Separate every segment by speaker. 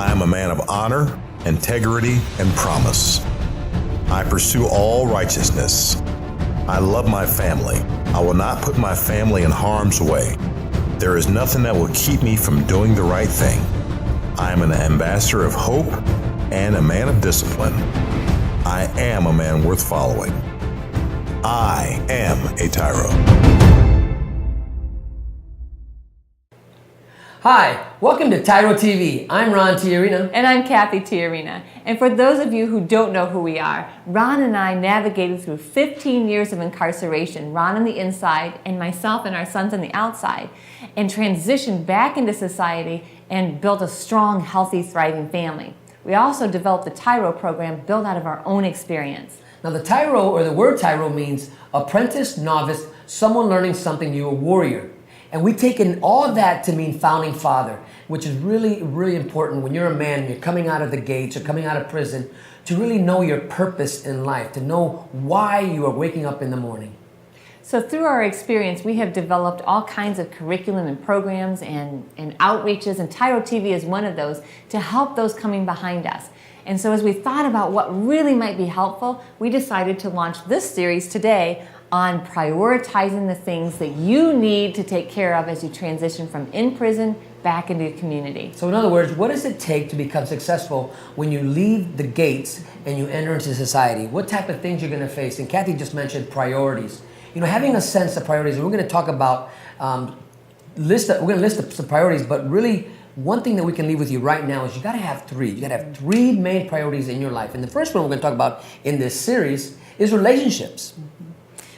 Speaker 1: I am a man of honor, integrity, and promise. I pursue all righteousness. I love my family. I will not put my family in harm's way. There is nothing that will keep me from doing the right thing. I am an ambassador of hope and a man of discipline. I am a man worth following. I am a TYRO.
Speaker 2: Hi, welcome to TYRO TV. I'm Ron TYRO.
Speaker 3: And I'm Kathy TYRO. And for those of you who don't know who we are, Ron and I navigated through 15 years of incarceration, Ron on the inside and myself and our sons on the outside, and transitioned back into society and built a strong, healthy, thriving family. We also developed the TYRO program built out of our own experience.
Speaker 2: Now the TYRO, or the word TYRO, means apprentice, novice, someone learning something new, a warrior. And we've taken all of that to mean founding father, which is really, really important when you're a man and you're coming out of the gates or coming out of prison, to really know your purpose in life, to know why you are waking up in the morning.
Speaker 3: So through our experience, we have developed all kinds of curriculum and programs and outreaches, and TYRO TV is one of those, to help those coming behind us. And so as we thought about what really might be helpful, we decided to launch this series today on prioritizing the things that you need to take care of as you transition from in prison back into the community.
Speaker 2: So in other words, what does it take to become successful when you leave the gates and you enter into society? What type of things you're going to face? And Kathy just mentioned priorities. You know, having a sense of priorities, and we're going to talk about, we're going to list some priorities, but really one thing that we can leave with you right now is you got to have three. You got to have three main priorities in your life. And the first one we're going to talk about in this series is relationships.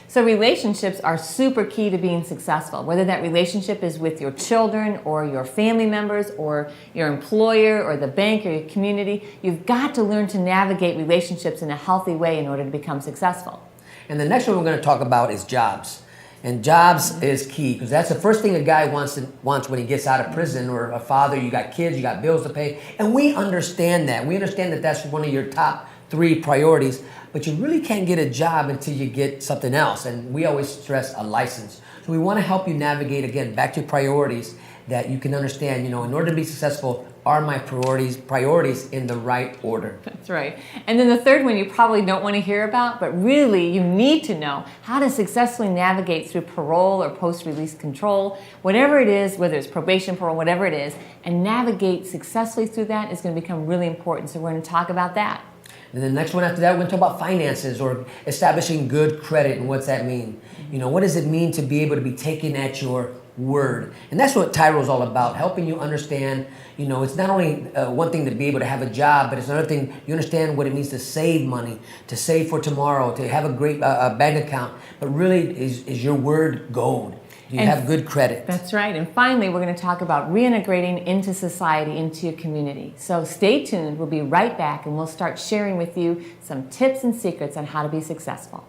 Speaker 3: So relationships are super key to being successful, whether that relationship is with your children or your family members or your employer or the bank or your community. You've got to learn to navigate relationships in a healthy way in order to become successful.
Speaker 2: And the next one we're going to talk about is jobs. And jobs is key because that's the first thing a guy wants when he gets out of prison, or a father, you got kids, you got bills to pay. And we understand that. We understand that that's one of your top three priorities, but you really can't get a job until you get something else. And we always stress a license. So we want to help you navigate, again, back to priorities that you can understand, you know, in order to be successful, are my priorities in the right order?
Speaker 3: That's right. And then the third one you probably don't want to hear about, but really you need to know how to successfully navigate through parole or post-release control, whatever it is, whether it's probation, parole, whatever it is, and navigate successfully through that is going to become really important. So we're going to talk about that.
Speaker 2: And the next one after that, we're going to talk about finances, or establishing good credit, and what's that mean? You know, what does it mean to be able to be taken at your word? And that's what TYRO is all about, helping you understand, you know, it's not only one thing to be able to have a job, but it's another thing, you understand what it means to save money, to save for tomorrow, to have a great bank account. But really, is your word gold? You have good credit.
Speaker 3: That's right. And finally, we're going to talk about reintegrating into society, into your community. So stay tuned. We'll be right back, and we'll start sharing with you some tips and secrets on how to be successful.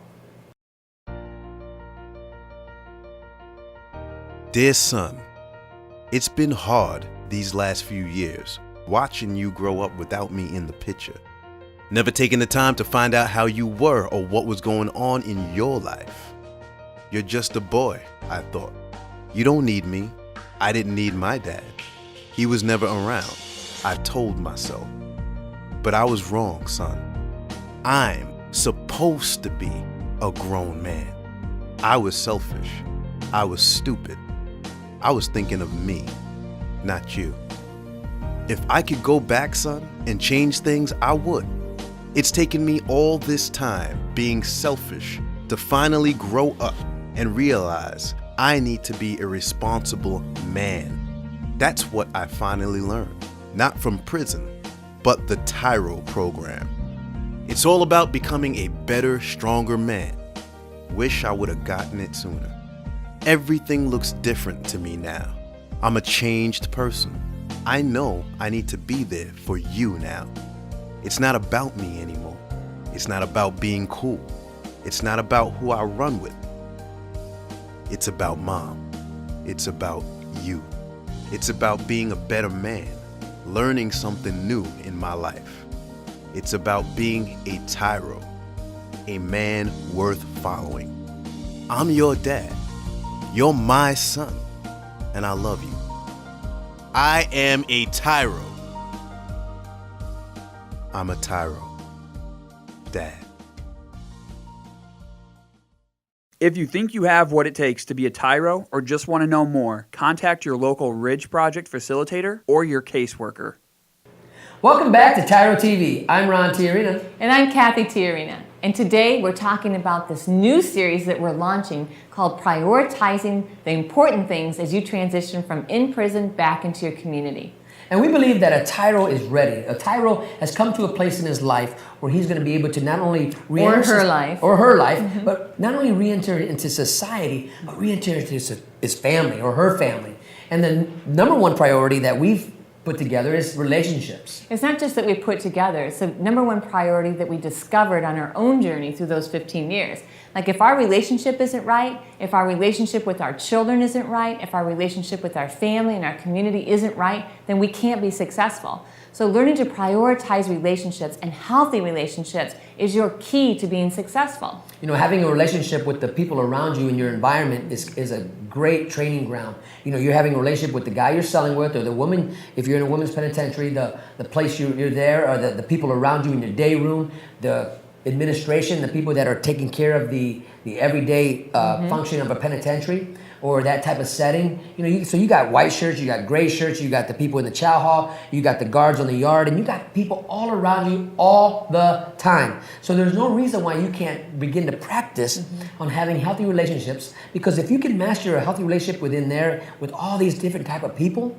Speaker 4: Dear son, it's been hard these last few years, watching you grow up without me in the picture. Never taking the time to find out how you were or what was going on in your life. You're just a boy, I thought. You don't need me. I didn't need my dad. He was never around, I told myself. But I was wrong, son. I'm supposed to be a grown man. I was selfish. I was stupid. I was thinking of me, not you. If I could go back, son, and change things, I would. It's taken me all this time being selfish to finally grow up and realize I need to be a responsible man. That's what I finally learned, not from prison, but the TYRO program. It's all about becoming a better, stronger man. Wish I would have gotten it sooner. Everything looks different to me now. I'm a changed person. I know I need to be there for you now. It's not about me anymore. It's not about being cool. It's not about who I run with. It's about mom. It's about you. It's about being a better man, learning something new in my life. It's about being a TYRO, a man worth following. I'm your dad. You're my son, and I love you. I am a TYRO. I'm a TYRO. Dad.
Speaker 5: If you think you have what it takes to be a TYRO or just want to know more, contact your local Ridge Project facilitator or your caseworker.
Speaker 2: Welcome back to TYRO TV. I'm Ron TYRO.
Speaker 3: And I'm Kathy TYRO. And today we're talking about this new series that we're launching called Prioritizing the Important Things as you transition from in prison back into your community.
Speaker 2: And we believe that a TYRO is ready. A TYRO has come to a place in his life where he's going to be able to not only re-enter
Speaker 3: Or her life.
Speaker 2: mm-hmm. but not only re-enter into society, but re-enter into his family or her family. And the number one priority that we've put together is relationships.
Speaker 3: It's not just that we put together, it's the number one priority that we discovered on our own journey through those 15 years. Like if our relationship isn't right, if our relationship with our children isn't right, if our relationship with our family and our community isn't right, then we can't be successful. So learning to prioritize relationships and healthy relationships is your key to being successful.
Speaker 2: You know, having a relationship with the people around you in your environment is a great training ground. You know, you're having a relationship with the guy you're selling with or the woman, if you're in a women's penitentiary, the place you're there, or the people around you in your day room, the administration, the people that are taking care of the everyday function of a penitentiary or that type of setting. You know, so you got white shirts, you got gray shirts, you got the people in the chow hall, you got the guards on the yard, and you got people all around you all the time. So there's no reason why you can't begin to practice on having healthy relationships, because if you can master a healthy relationship within there with all these different type of people,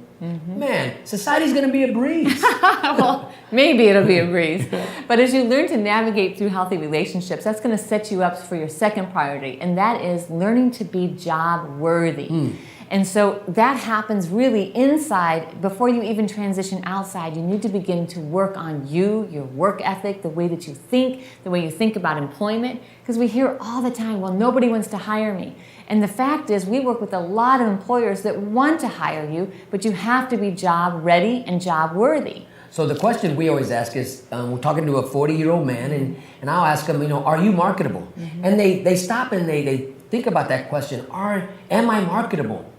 Speaker 2: man, society's gonna be a breeze.
Speaker 3: Well, maybe it'll be a breeze. But as you learn to navigate through healthy relationships, that's going to set you up for your second priority, and that is learning to be job worthy. And so that happens really inside. Before you even transition outside, you need to begin to work on you, your work ethic, the way that you think, the way you think about employment. Because we hear all the time, well, nobody wants to hire me. And the fact is, we work with a lot of employers that want to hire you, but you have to be job ready and job worthy.
Speaker 2: So the question we always ask is, we're talking to a 40-year-old man, and I'll ask him, you know, are you marketable? And they stop and they think about that question. Am I marketable?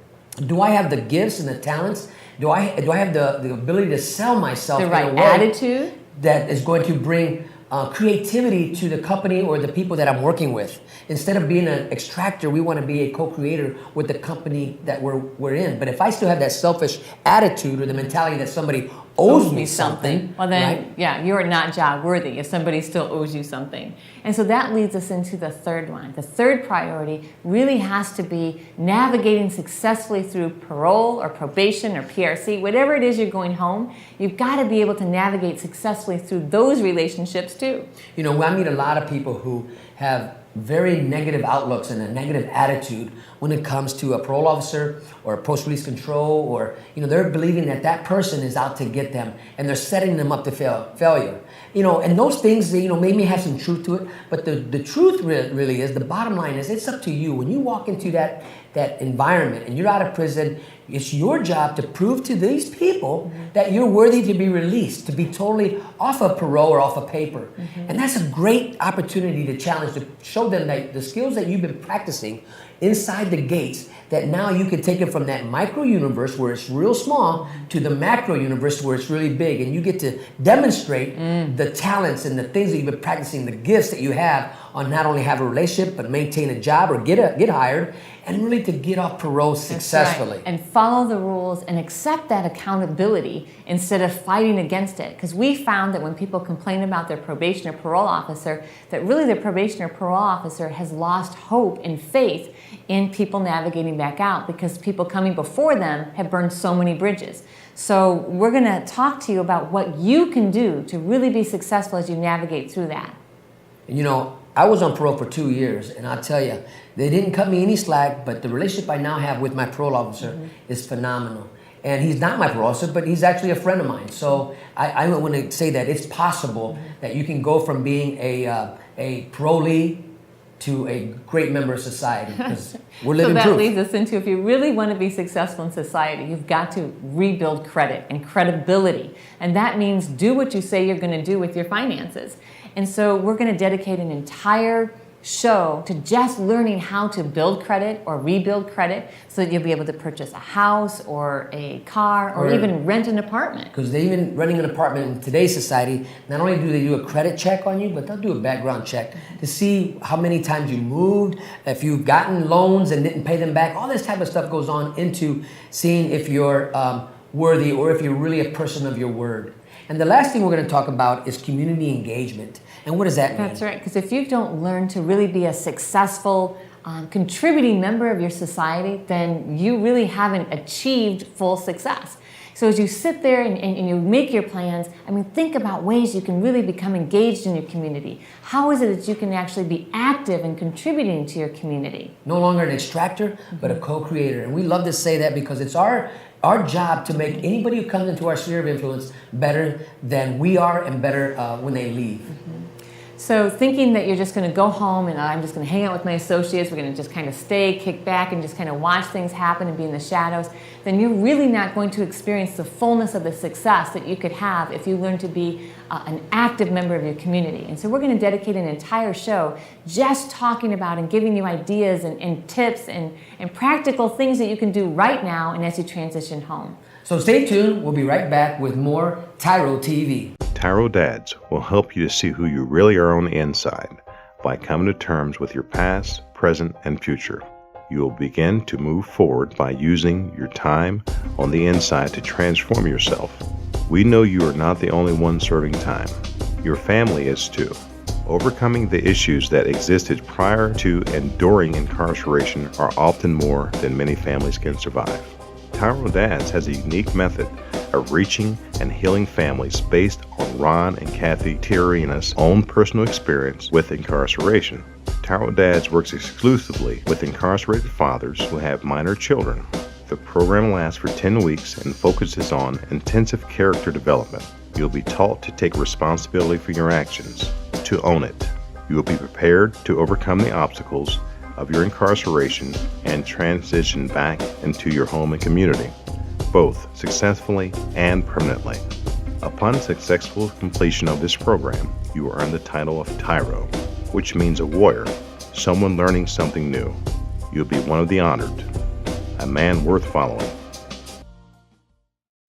Speaker 2: Do I have the gifts and the talents? Do I have the ability to sell myself
Speaker 3: The right
Speaker 2: in a way
Speaker 3: attitude
Speaker 2: that is going to bring creativity to the company or the people that I'm working with? Instead of being an extractor, we want to be a co-creator with the company that we're in. But if I still have that selfish attitude or the mentality that somebody owes me something,
Speaker 3: well then,
Speaker 2: right?
Speaker 3: yeah, you're not job worthy if somebody still owes you something. And so that leads us into the third one. The third priority really has to be navigating successfully through parole or probation or PRC, whatever it is you're going home. You've got to be able to navigate successfully through those relationships too.
Speaker 2: You know, I meet a lot of people who have very negative outlooks and a negative attitude when it comes to a parole officer or a post-release control, or, you know, they're believing that that person is out to get them and they're setting them up to failure. You know, and those things, you know, maybe have some truth to it, but the truth really is, the bottom line is, it's up to you. When you walk into that environment and you're out of prison, it's your job to prove to these people that you're worthy to be released, to be totally off of parole or off of paper. And that's a great opportunity to challenge, to show them that the skills that you've been practicing inside the gates, that now you can take it from that micro universe where it's real small to the macro universe where it's really big. And you get to demonstrate the talents and the things that you've been practicing, the gifts that you have on not only have a relationship, but maintain a job or get hired, and really to get off parole successfully.
Speaker 3: Right. And follow the rules and accept that accountability instead of fighting against it. Because we found that when people complain about their probation or parole officer, that really their probation or parole officer has lost hope and faith in people navigating back out, because people coming before them have burned so many bridges. So we're going to talk to you about what you can do to really be successful as you navigate through that.
Speaker 2: You know, I was on parole for 2 years, and I'll tell you, they didn't cut me any slack, but the relationship I now have with my parole officer is phenomenal. And he's not my parole officer, but he's actually a friend of mine. So I want to say that it's possible that you can go from being a parolee to a great member of society, because we're living proof.
Speaker 3: So that leads us into, if you really want to be successful in society, you've got to rebuild credit and credibility. And that means do what you say you're going to do with your finances. And so we're going to dedicate an entire show to just learning how to build credit or rebuild credit so that you'll be able to purchase a house or a car or even rent an apartment.
Speaker 2: Because they even renting an apartment in today's society, not only do they do a credit check on you, but they'll do a background check to see how many times you moved, if you've gotten loans and didn't pay them back. All this type of stuff goes on into seeing if you're worthy or if you're really a person of your word. And the last thing we're going to talk about is community engagement. And what does that mean?
Speaker 3: That's right, because if you don't learn to really be a successful, contributing member of your society, then you really haven't achieved full success. So as you sit there and you make your plans, I mean, think about ways you can really become engaged in your community. How is it that you can actually be active and contributing to your community?
Speaker 2: No longer an extractor, but a co-creator. And we love to say that because it's our job to make anybody who comes into our sphere of influence better than we are and better when they leave.
Speaker 3: So thinking that you're just going to go home and I'm just going to hang out with my associates, we're going to just kind of stay, kick back, and just kind of watch things happen and be in the shadows, then you're really not going to experience the fullness of the success that you could have if you learn to be an active member of your community. And so we're going to dedicate an entire show just talking about and giving you ideas and tips and practical things that you can do right now and as you transition home.
Speaker 2: So stay tuned. We'll be right back with more TYRO TV.
Speaker 6: TYRO Dads will help you to see who you really are on the inside by coming to terms with your past, present, and future. You will begin to move forward by using your time on the inside to transform yourself. We know you are not the only one serving time. Your family is too. Overcoming the issues that existed prior to and during incarceration are often more than many families can survive. TYRO Dads has a unique method of reaching and healing families based on Ron and Kathy TYRO's own personal experience with incarceration. TYRO Dads works exclusively with incarcerated fathers who have minor children. The program lasts for 10 weeks and focuses on intensive character development. You'll be taught to take responsibility for your actions, to own it. You will be prepared to overcome the obstacles of your incarceration and transition back into your home and community, both successfully and permanently. Upon successful completion of this program, you will earn the title of TYRO, which means a warrior, someone learning something new. You'll be one of the honored, a man worth following.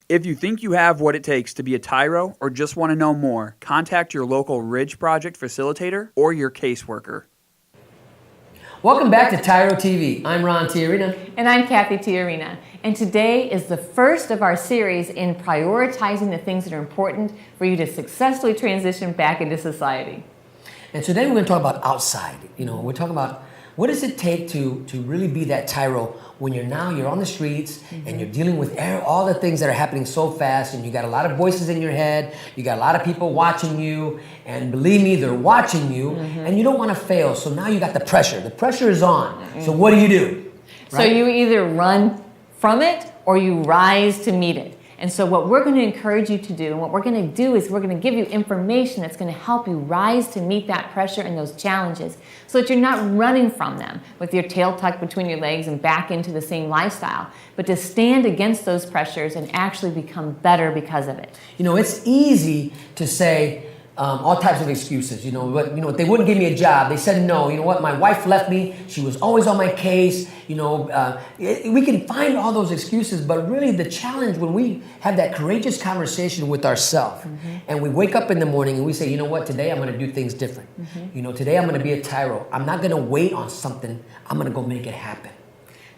Speaker 5: If you think you have what it takes to be a TYRO or just want to know more, contact your local Ridge Project facilitator or your caseworker.
Speaker 2: Welcome back to TYRO TV. I'm Ron TYRO.
Speaker 3: And I'm Kathy TYRO. And today is the first of our series in prioritizing the things that are important for you to successfully transition back into society.
Speaker 2: And today we're going to talk about outside. We're talking about what does it take to really be that TYRO when you're on the streets and you're dealing with all the things that are happening so fast, and you got a lot of voices in your head, you got a lot of people watching you, and believe me, they're watching you, and you don't want to fail. So now you got the pressure. The pressure is on. So what do you do?
Speaker 3: Right? So you either run from it or you rise to meet it. And so what we're going to encourage you to do, and what we're going to do is we're going to give you information that's going to help you rise to meet that pressure and those challenges so that you're not running from them with your tail tucked between your legs and back into the same lifestyle, but to stand against those pressures and actually become better because of it.
Speaker 2: It's easy to say, all types of excuses. But they wouldn't give me a job. They said no. You know what? My wife left me. She was always on my case. We can find all those excuses, but really the challenge when we have that courageous conversation with ourselves, and we wake up in the morning and we say, you know what? Today I'm going to do things different. Today I'm going to be a TYRO. I'm not going to wait on something. I'm going to go make it happen.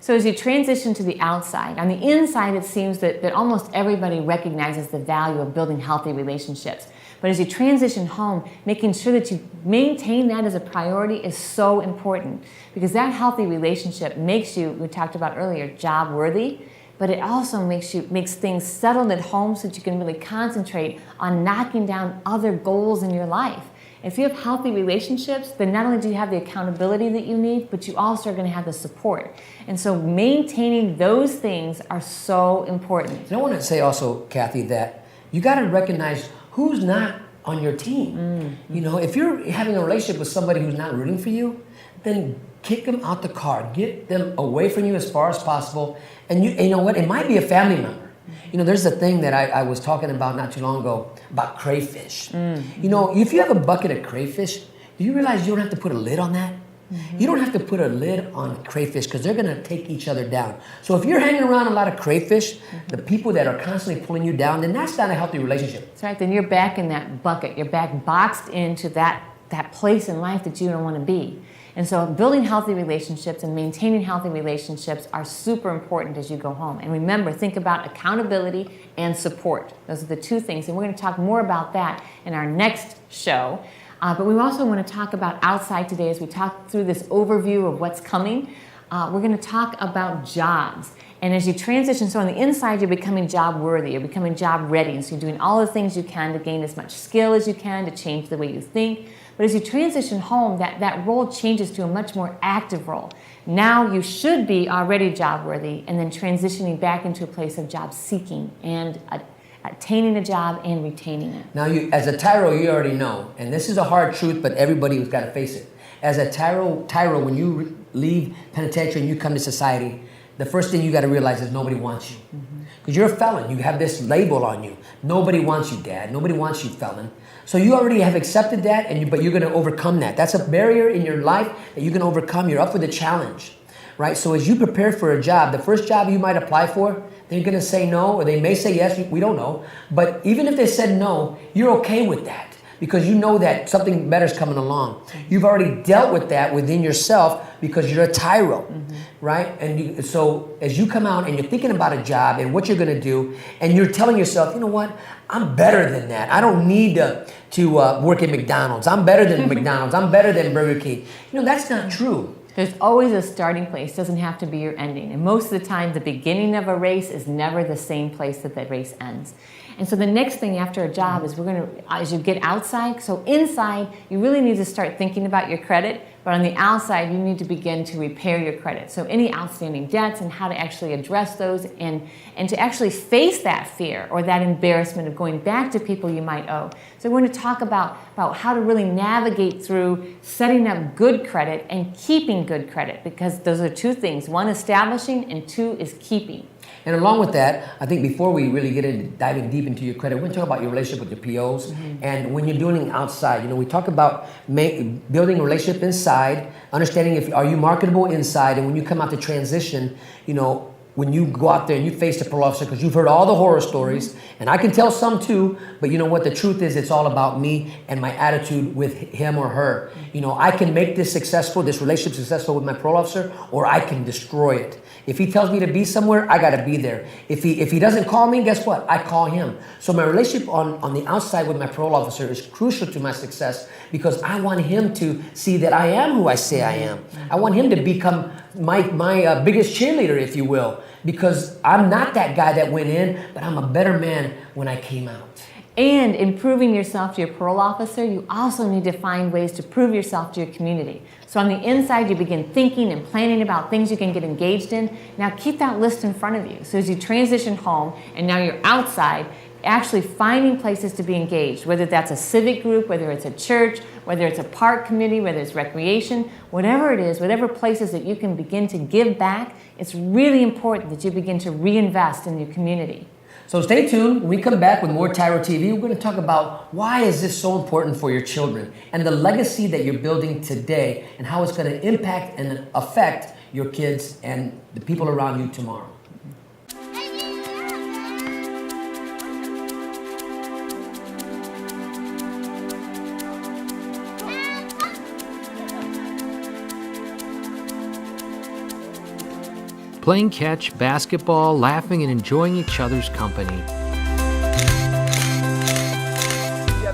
Speaker 3: So as you transition to the outside, on the inside it seems that almost everybody recognizes the value of building healthy relationships. But as you transition home, making sure that you maintain that as a priority is so important, because that healthy relationship makes you, we talked about earlier, job worthy, but it also makes things settled at home so that you can really concentrate on knocking down other goals in your life. If you have healthy relationships, then not only do you have the accountability that you need, but you also are going to have the support. And so maintaining those things are so important.
Speaker 2: And I want to say also, Kathy, that you got to recognize who's not on your team. If you're having a relationship with somebody who's not rooting for you, then kick them out the car. Get them away from you as far as possible. And you know what? It might be a family member. There's a thing that I was talking about not too long ago about crayfish. If you have a bucket of crayfish, do you realize you don't have to put a lid on that? You don't have to put a lid on crayfish because they're going to take each other down. So if you're hanging around a lot of crayfish, the people that are constantly pulling you down, then that's not a healthy relationship.
Speaker 3: That's right. Then you're back in that bucket. You're back boxed into that place in life that you don't want to be. And so building healthy relationships and maintaining healthy relationships are super important as you go home. And remember, think about accountability and support. Those are the two things. And we're going to talk more about that in our next show. But we also want to talk about outside today as we talk through this overview of what's coming. We're going to talk about jobs. And as you transition, so on the inside, you're becoming job worthy, you're becoming job ready. And so you're doing all the things you can to gain as much skill as you can to change the way you think. But as you transition home, that role changes to a much more active role. Now you should be already job worthy and then transitioning back into a place of job seeking and attaining a job and retaining it.
Speaker 2: Now, as a TYRO, you already know, and this is a hard truth, but everybody's got to face it. As a TYRO, when you leave penitentiary and you come to society, the first thing you got to realize is nobody wants you. Because you're a felon. You have this label on you. Nobody wants you, Dad. Nobody wants you, felon. So you already have accepted that, but you're going to overcome that. That's a barrier in your life that you can overcome. You're up for the challenge, right? So as you prepare for a job, the first job you might apply for, they're going to say no, or they may say yes. We don't know. But even if they said no, you're okay with that because you know that something better is coming along. You've already dealt with that within yourself because you're a TYRO, right? And so as you come out and you're thinking about a job and what you're going to do, and you're telling yourself, you know what? I'm better than that. I don't need to work at McDonald's. I'm better than McDonald's. I'm better than Burger King. You know, that's not true.
Speaker 3: There's always a starting place. It doesn't have to be your ending. And most of the time, the beginning of a race is never the same place that the race ends. And so the next thing after a job is as you get outside, so inside, you really need to start thinking about your credit, but on the outside, you need to begin to repair your credit. So any outstanding debts and how to actually address those and to actually face that fear or that embarrassment of going back to people you might owe. So we're going to talk about how to really navigate through setting up good credit and keeping good credit, because those are two things. One, establishing, and two is keeping.
Speaker 2: And along with that, I think before we really get into diving deep into your credit, we're going to talk about your relationship with your POs. And when you're doing it outside, you know, we talk about building a relationship inside, understanding are you marketable inside, and when you come out to transition, you know, when you go out there and you face the parole officer, because you've heard all the horror stories, and I can tell some too, but you know what, the truth is it's all about me and my attitude with him or her. You know, I can make this relationship successful with my parole officer, or I can destroy it. If he tells me to be somewhere, I gotta be there. If he doesn't call me, guess what? I call him. So my relationship on the outside with my parole officer is crucial to my success because I want him to see that I am who I say I am. I want him to become my biggest cheerleader, if you will, because I'm not that guy that went in, but I'm a better man when I came out.
Speaker 3: And in proving yourself to your parole officer, you also need to find ways to prove yourself to your community. So on the inside, you begin thinking and planning about things you can get engaged in. Now keep that list in front of you. So as you transition home and now you're outside, actually finding places to be engaged, whether that's a civic group, whether it's a church, whether it's a park committee, whether it's recreation, whatever it is, whatever places that you can begin to give back, it's really important that you begin to reinvest in your community.
Speaker 2: So stay tuned. When we come back with more TYRO TV, we're going to talk about why is this so important for your children and the legacy that you're building today and how it's going to impact and affect your kids and the people around you tomorrow.
Speaker 7: Playing catch, basketball, laughing, and enjoying each other's company.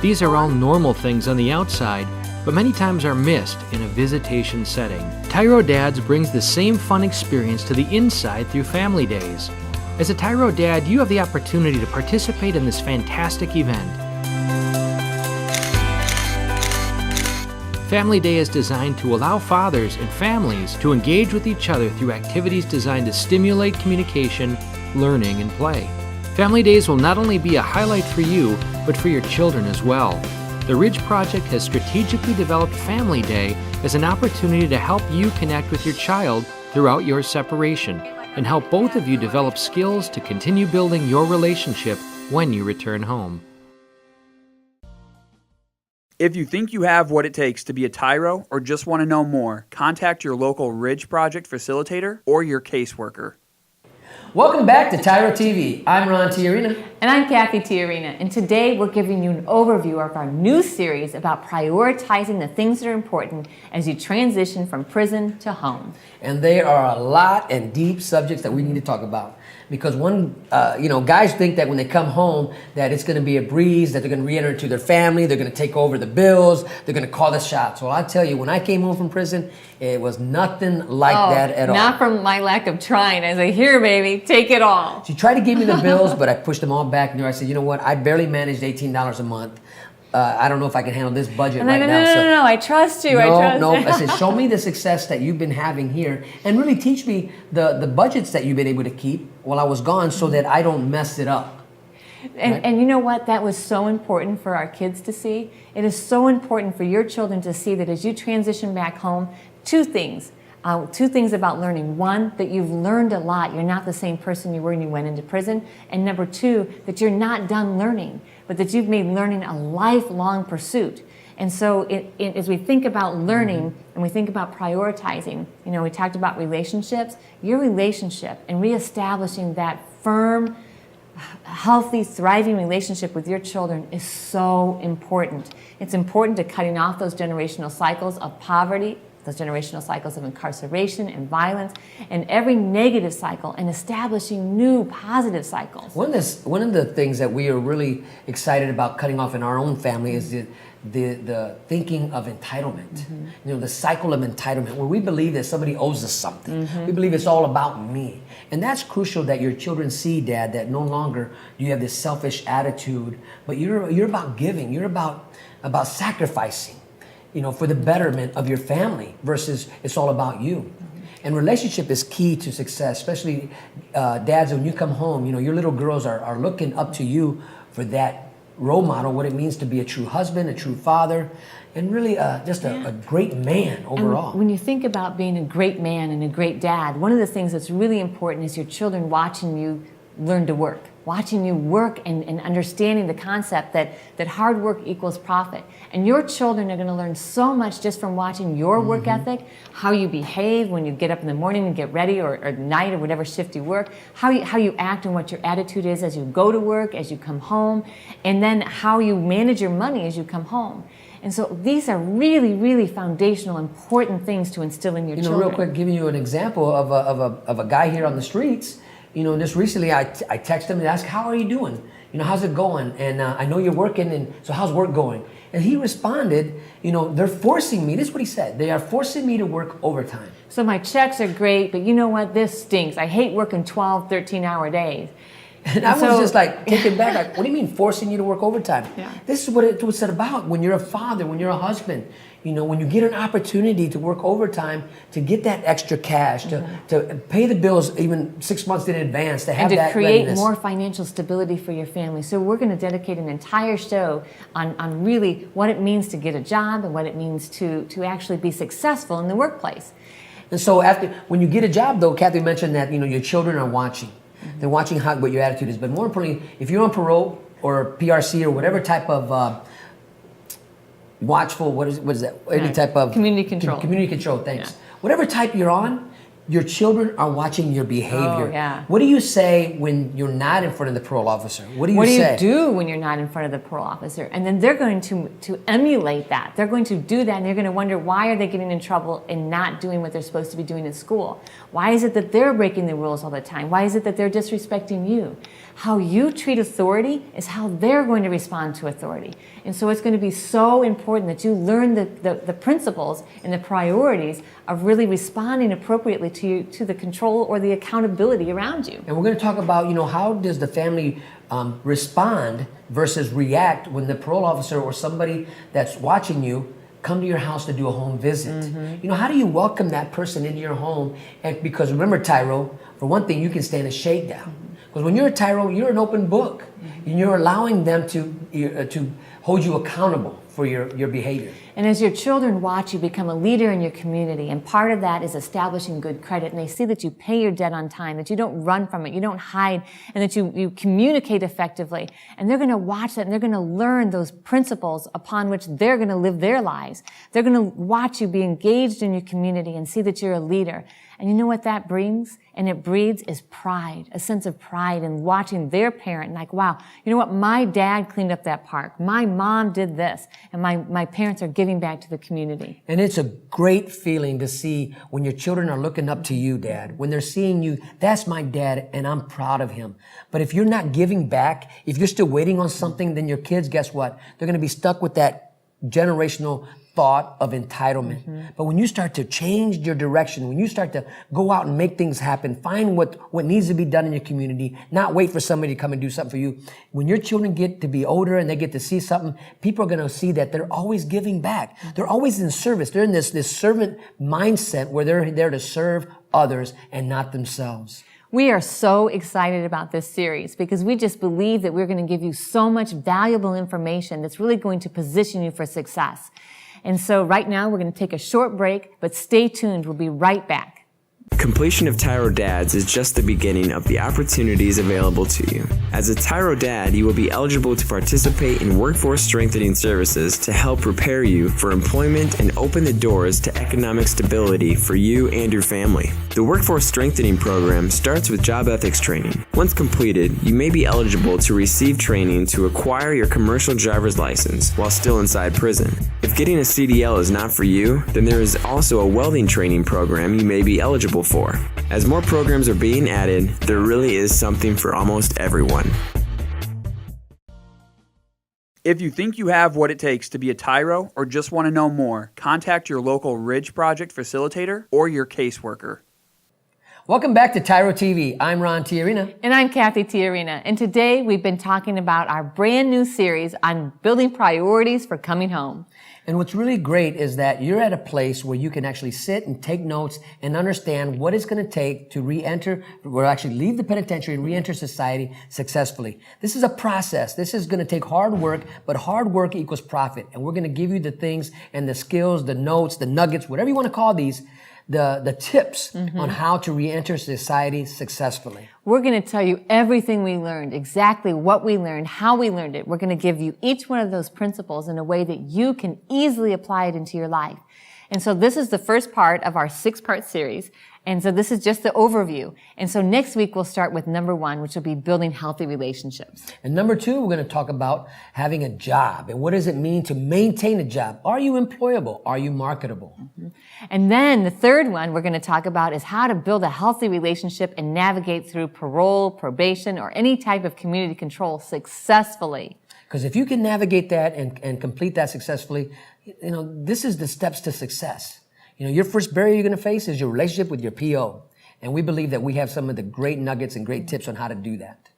Speaker 7: These are all normal things on the outside, but many times are missed in a visitation setting. TYRO Dads brings the same fun experience to the inside through Family Days. As a TYRO Dad, you have the opportunity to participate in this fantastic event. Family Day is designed to allow fathers and families to engage with each other through activities designed to stimulate communication, learning, and play. Family Days will not only be a highlight for you, but for your children as well. The Ridge Project has strategically developed Family Day as an opportunity to help you connect with your child throughout your separation and help both of you develop skills to continue building your relationship when you return home.
Speaker 5: If you think you have what it takes to be a TYRO or just want to know more, contact your local Ridge Project facilitator or your caseworker.
Speaker 2: Welcome back to TYRO TV. I'm Ron TYRO.
Speaker 3: And I'm Kathy TYRO. And today we're giving you an overview of our new series about prioritizing the things that are important as you transition from prison to home.
Speaker 2: And there are a lot and deep subjects that we need to talk about. Because guys think that when they come home that it's going to be a breeze, that they're going to re-enter into their family, they're going to take over the bills, they're going to call the shots. Well, I tell you, when I came home from prison, it was nothing like that at all.
Speaker 3: Not from my lack of trying. I say, here, baby, take it all.
Speaker 2: She tried to give me the bills, but I pushed them all back. I said, you know what? I barely managed $18 a month. I don't know if I can handle this budget right now.
Speaker 3: No, I trust you.
Speaker 2: No. I said, show me the success that you've been having here and really teach me the budgets that you've been able to keep while I was gone so that I don't mess it up.
Speaker 3: And you know what? That was so important for our kids to see. It is so important for your children to see that as you transition back home, two things about learning. One, that you've learned a lot. You're not the same person you were when you went into prison. And number two, that you're not done learning, but that you've made learning a lifelong pursuit. And so as we think about learning and we think about prioritizing, we talked about relationships. Your relationship and reestablishing that firm, healthy, thriving relationship with your children is so important. It's important to cutting off those generational cycles of poverty, those generational cycles of incarceration and violence, and every negative cycle, and establishing new positive cycles.
Speaker 2: One of the things that we are really excited about cutting off in our own family is the thinking of entitlement. The cycle of entitlement, where we believe that somebody owes us something. We believe it's all about me. And that's crucial that your children see, Dad, that no longer do you have this selfish attitude, but you're about giving, you're about sacrificing, for the betterment of your family versus it's all about you. And relationship is key to success, especially dads, when you come home, your little girls are looking up to you for that role model, what it means to be a true husband, a true father, and really just a great man overall.
Speaker 3: And when you think about being a great man and a great dad, one of the things that's really important is your children watching you learn to work. Watching you work and understanding the concept that hard work equals profit. And your children are going to learn so much just from watching your work ethic, how you behave when you get up in the morning and get ready, or at night, or whatever shift you work, how you act and what your attitude is as you go to work, as you come home, and then how you manage your money as you come home. And so these are really, really foundational, important things to instill in your children.
Speaker 2: Real quick, giving you an example of a guy here on the streets. Just recently I texted him and asked, how are you doing? How's it going? And I know you're working, and so how's work going? And he responded, they're forcing me. This is what he said. They are forcing me to work overtime.
Speaker 3: So my checks are great, but you know what? This stinks. I hate working 12, 13-hour days.
Speaker 2: And I was just like taken back, like, what do you mean forcing you to work overtime?
Speaker 3: Yeah.
Speaker 2: This is what it was about when you're a father, when you're a husband. When you get an opportunity to work overtime, to get that extra cash, to pay the bills even 6 months in advance, to have that
Speaker 3: and to create
Speaker 2: readiness.
Speaker 3: more financial stability for your family. So we're going to dedicate an entire show on really what it means to get a job and what it means to actually be successful in the workplace.
Speaker 2: And so when you get a job, though, Kathy mentioned that your children are watching. They're watching what your attitude is. But more importantly, if you're on parole or PRC or whatever type of watchful, what is that? Any type of
Speaker 3: community control.
Speaker 2: Community control, thanks.
Speaker 3: Yeah.
Speaker 2: Whatever type you're on, your children are watching your behavior.
Speaker 3: Oh, yeah.
Speaker 2: What do you say when you're not in front of the parole officer? What do you say?
Speaker 3: What do you do when you're not in front of the parole officer? And then they're going to emulate that. They're going to do that, and they're going to wonder, why are they getting in trouble and not doing what they're supposed to be doing in school? Why is it that they're breaking the rules all the time? Why is it that they're disrespecting you? How you treat authority is how they're going to respond to authority. And so it's going to be so important that you learn the principles and the priorities of really responding appropriately to the control or the accountability around you.
Speaker 2: And we're going to talk about, how does the family respond versus react when the parole officer or somebody that's watching you come to your house to do a home visit. How do you welcome that person into your home? And because remember, TYRO, for one thing, you can stand a shakedown. Because when you're a TYRO, you're an open book. And you're allowing them to hold you accountable for your behavior.
Speaker 3: And as your children watch you become a leader in your community, and part of that is establishing good credit, and they see that you pay your debt on time, that you don't run from it, you don't hide, and that you communicate effectively. And they're going to watch that, and they're going to learn those principles upon which they're going to live their lives. They're going to watch you be engaged in your community and see that you're a leader. And you know what that brings? And it breeds is pride, a sense of pride in watching their parent, like, wow, you know what? My dad cleaned up that park. My mom did this. And my parents are giving back to the community.
Speaker 2: And it's a great feeling to see when your children are looking up to you, Dad. When they're seeing you, that's my dad, and I'm proud of him. But if you're not giving back, if you're still waiting on something, then your kids, guess what? They're going to be stuck with that generational thought of entitlement. But when you start to change your direction, when you start to go out and make things happen, find what needs to be done in your community, not wait for somebody to come and do something for you. When your children get to be older and they get to see something, people are going to see that they're always giving back. They're always in service. They're in this servant mindset where they're there to serve others and not themselves.
Speaker 3: We are so excited about this series because we just believe that we're going to give you so much valuable information that's really going to position you for success. And so right now we're going to take a short break, but stay tuned. We'll be right back.
Speaker 8: Completion of TYRO Dads is just the beginning of the opportunities available to you. As a TYRO Dad, you will be eligible to participate in workforce strengthening services to help prepare you for employment and open the doors to economic stability for you and your family. The workforce strengthening program starts with job ethics training. Once completed, you may be eligible to receive training to acquire your commercial driver's license while still inside prison. If getting a CDL is not for you, then there is also a welding training program you may be eligible for. As more programs are being added, there really is something for almost everyone.
Speaker 5: If you think you have what it takes to be a TYRO or just want to know more, contact your local Ridge Project facilitator or your caseworker.
Speaker 2: Welcome back to TYRO TV. I'm Ron Tiarina.
Speaker 3: And I'm Kathy Tiarina. And today we've been talking about our brand new series on building priorities for coming home.
Speaker 2: And what's really great is that you're at a place where you can actually sit and take notes and understand what it's going to take to re-enter, or actually leave the penitentiary and re-enter society successfully. This is a process. This is going to take hard work, but hard work equals profit. And we're going to give you the things and the skills, the notes, the nuggets, whatever you want to call these, the tips on how to re-enter society successfully.
Speaker 3: We're going to tell you everything we learned, exactly what we learned, how we learned it. We're going to give you each one of those principles in a way that you can easily apply it into your life. And so this is the first part of our 6-part series. And so this is just the overview. And so next week we'll start with number 1, which will be building healthy relationships.
Speaker 2: And number 2, we're going to talk about having a job. And what does it mean to maintain a job? Are you employable? Are you marketable?
Speaker 3: And then the third one we're going to talk about is how to build a healthy relationship and navigate through parole, probation, or any type of community control successfully.
Speaker 2: Because if you can navigate that and complete that successfully, this is the steps to success. Your first barrier you're going to face is your relationship with your PO. And we believe that we have some of the great nuggets and great tips on how to do that.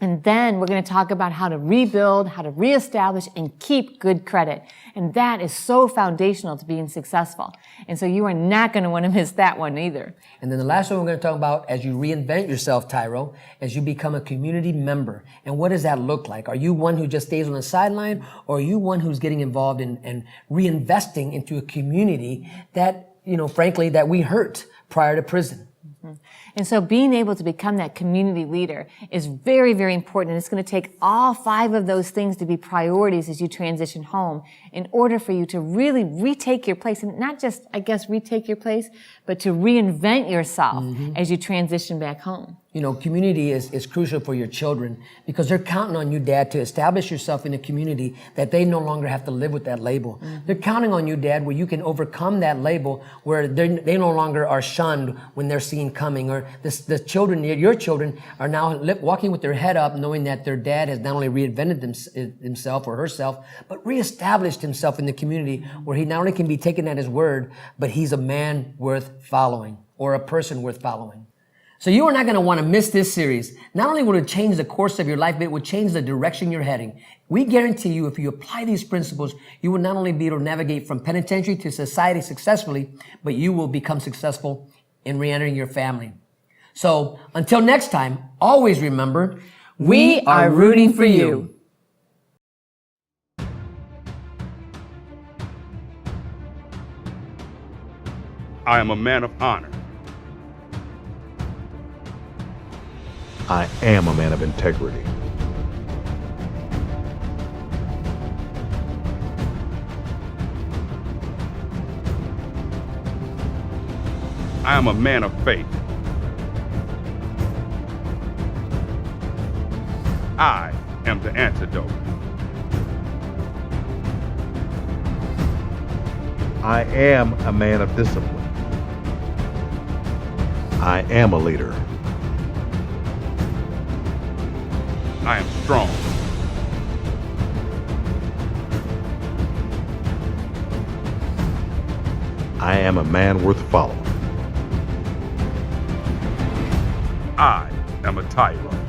Speaker 3: And then we're going to talk about how to rebuild, how to reestablish, and keep good credit. And that is so foundational to being successful. And so you are not going to want to miss that one either.
Speaker 2: And then the last one we're going to talk about, as you reinvent yourself, TYRO, as you become a community member. And what does that look like? Are you one who just stays on the sideline, or are you one who's getting involved in reinvesting into a community that, frankly, that we hurt prior to prison?
Speaker 3: And so being able to become that community leader is very, very important. And it's going to take all 5 of those things to be priorities as you transition home in order for you to really retake your place. And not just, retake your place, but to reinvent yourself as you transition back home.
Speaker 2: Community is crucial for your children because they're counting on you, Dad, to establish yourself in a community that they no longer have to live with that label. They're counting on you, Dad, where you can overcome that label, where they no longer are shunned when they're seen coming, or the children, your children, are now walking with their head up, knowing that their dad has not only reinvented himself or herself, but reestablished himself in the community, where he not only can be taken at his word, but he's a man worth following, or a person worth following. So you are not going to want to miss this series. Not only will it change the course of your life, but it will change the direction you're heading. We guarantee you, if you apply these principles, you will not only be able to navigate from penitentiary to society successfully, but you will become successful in re-entering your family. So until next time, always remember, we are rooting for you.
Speaker 9: I am a man of honor.
Speaker 6: I am a man of integrity.
Speaker 9: I am a man of faith. I am the antidote.
Speaker 6: I am a man of discipline. I am a leader.
Speaker 9: I am strong.
Speaker 6: I am a man worth following.
Speaker 9: I am a TYRO.